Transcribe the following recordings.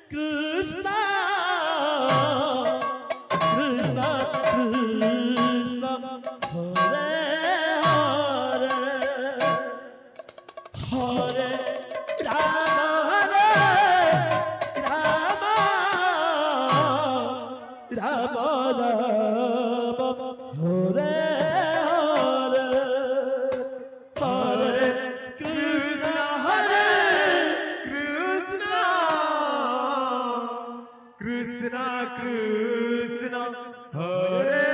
Krishna, Krishna, Krishna, Hare Hare, Hare Rama, Rama, Rama, Rama, Hare Hare, Hare Krishna, Hare Krishna, Krishna Krishna, Hare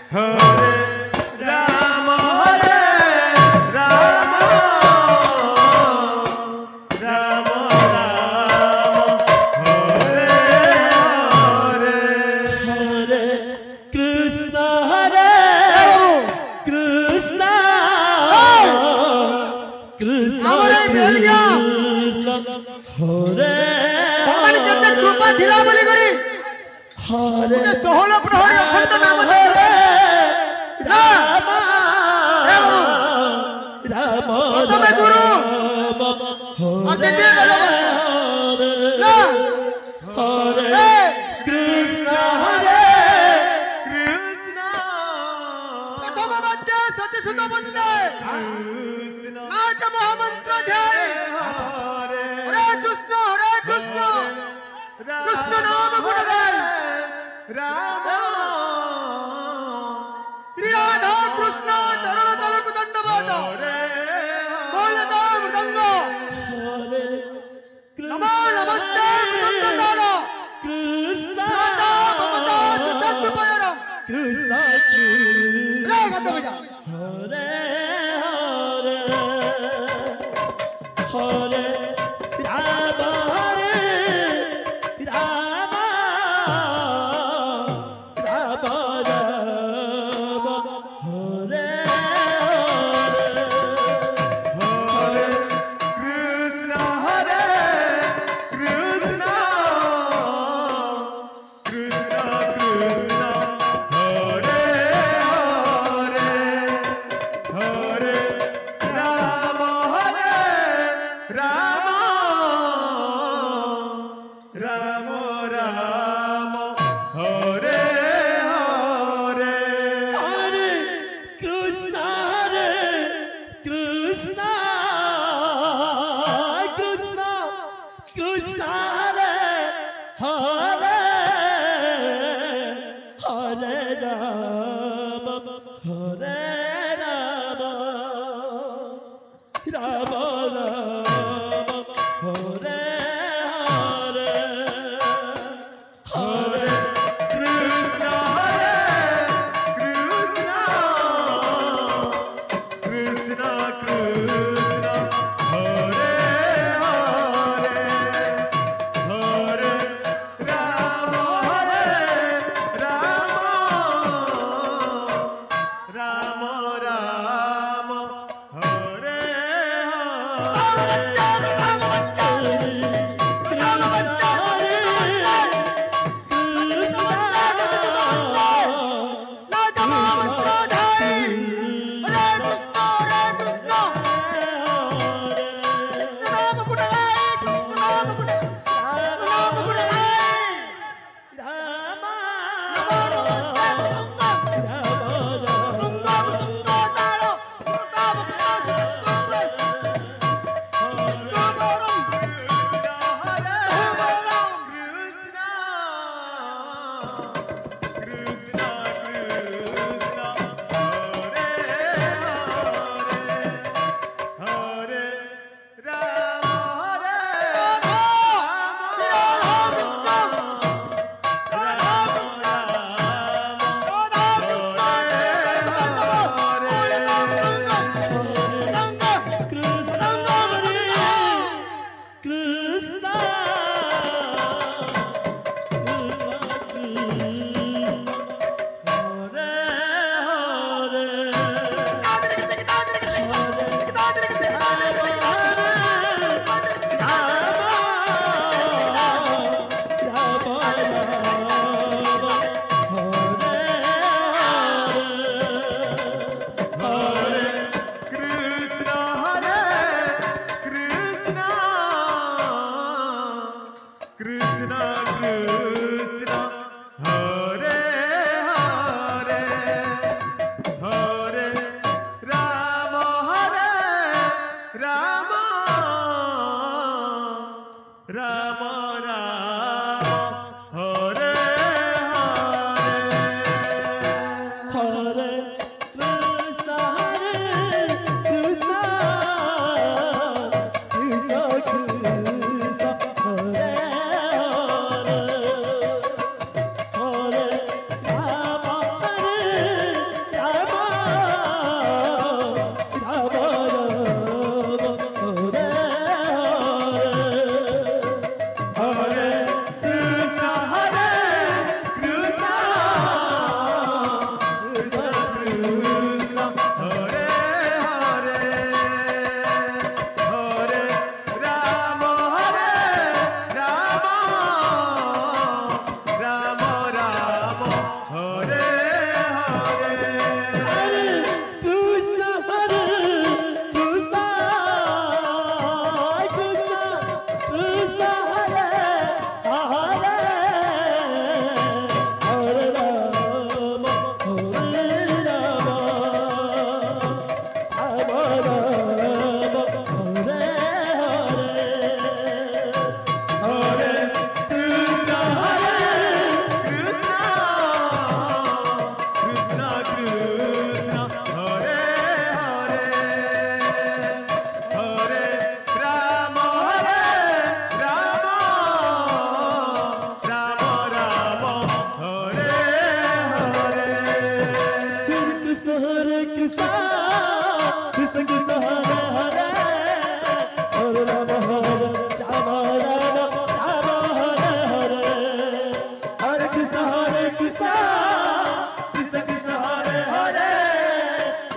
Hare, Hare Rama, Rama, Rama Rama, Hare Hare, Hare Krishna, Hare Krishna, Krishna हमारे मिल गया Hare भगवान जगत कृपा थिला बोली करी Hare उन्हें सोहल प्रहरी अखंड नाम Rama, ना Rama, प्रथम गुरु और द्वितीय भगवान ना Hare Krishna, Hare Krishna, प्रथम मध्य सच्चे सुत बंदे Krishna, नाच महामंत्र ध्याय हरे कृष्ण कृष्ण नाम गुण गाय Rama, श्री राधा कृष्ण चरण तलक दंडवत बोलता मृदंग नमो नमस्ते मृदंग ताल Krishna, श्रद्धा ममता सुचंद पयरम Krishna, ले गंध बजा Hare Hare, Hare Rama, Hare Rama, Rama Rama, Hare Hare, Hare Krishna, Hare Krishna, Krishna Krishna, Hare Hare, Hare Rama, Hare Rama, Rama Rama, Hare Hare, Hare Krishna, Hare Krishna, Krishna Krishna, Hare Hare, Hare Rama, Hare Rama, Rama Rama, Hare Hare, Hare Krishna, Hare Krishna, Krishna Krishna, Hare Hare, Ram Ram Hare Hare Hare Krishna, Krishna Krishna, Hare Hare, Hare Rama, Rama Rama, Hare Hare Krishna Hare Krishna Krishna Krishna Hare Hare Hare Rama Rama Rama Hare Hare Krishna, Hare Krishna, Krishna Krishna, Hare Hare, Hare Rama, Hare Rama, Rama Rama, Hare Hare. Hare Krishna Hare Krishna Krishna Krishna Hare Hare Hare Rama Rama Rama Hare Hare Krishna, Hare Krishna, Krishna Krishna, Hare Hare, Hare Rama, Hare Rama, Rama Rama, Hare Hare, Hare Krishna, Krishna Krishna, Hare Hare,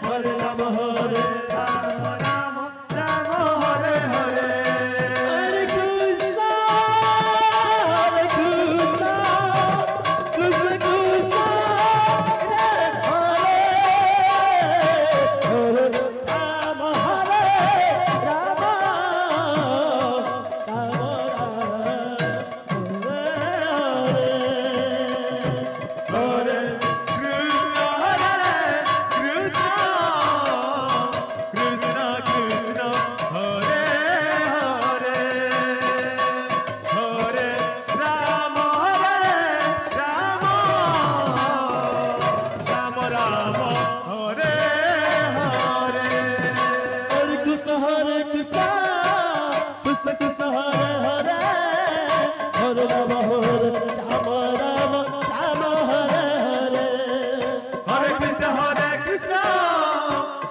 Hare Rama, Hare Rama, Rama Hare Hare Hare Krishna, Krishna Krishna, Hare Rama, Hare Rama, Rama Hare Krishna Hare Krishna Krishna Krishna Hare Hare Hare Rama Rama Hare Hare Hare Krishna, Krishna Krishna, Hare Hare, Hare Rama, Hare Rama, Rama Rama, Hare Hare. Hare Krishna Krishna Krishna Hare Hare Hare Rama Rama Rama Hare Hare Hare Krishna, Krishna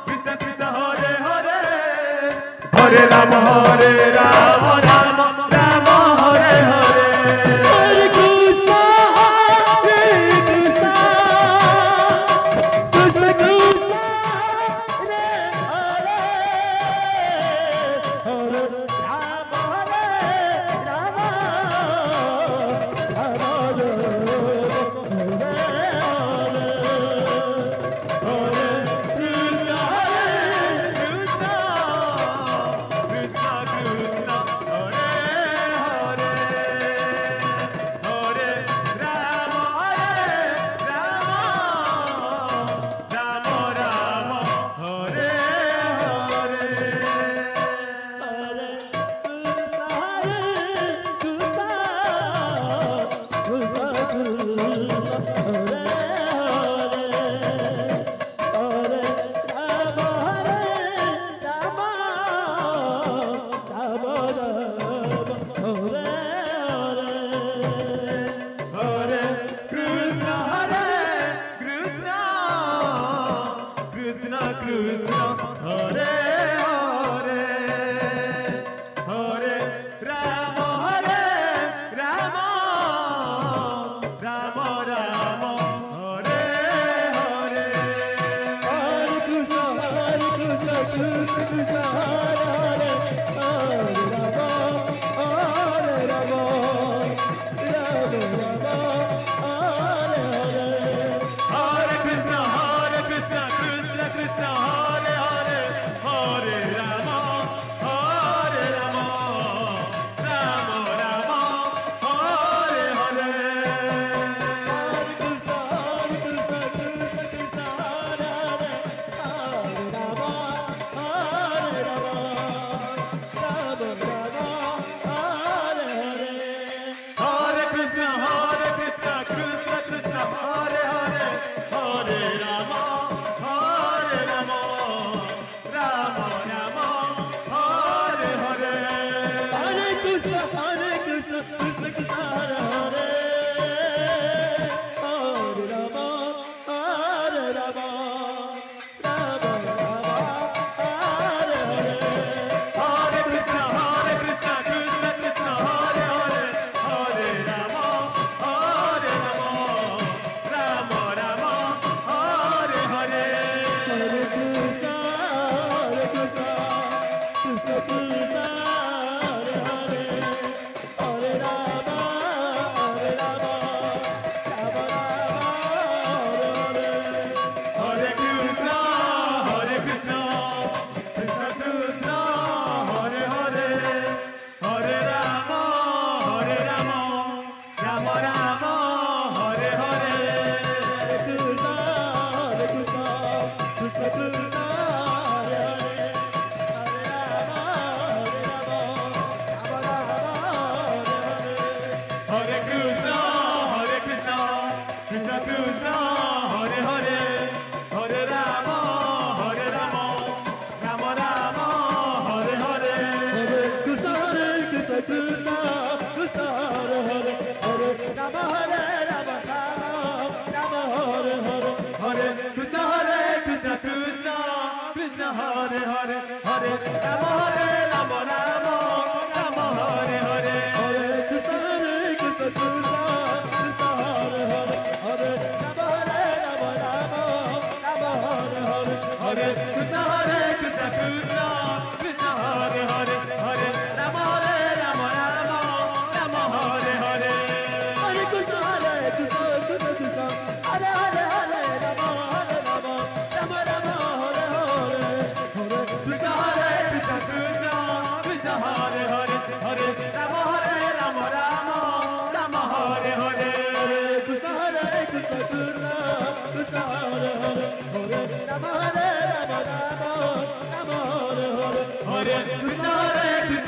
Krishna Krishna, Hare Hare, Hare Rama, Hare Rama, Rama Rama, Hare Hare. Krishna Hare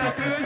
Krishna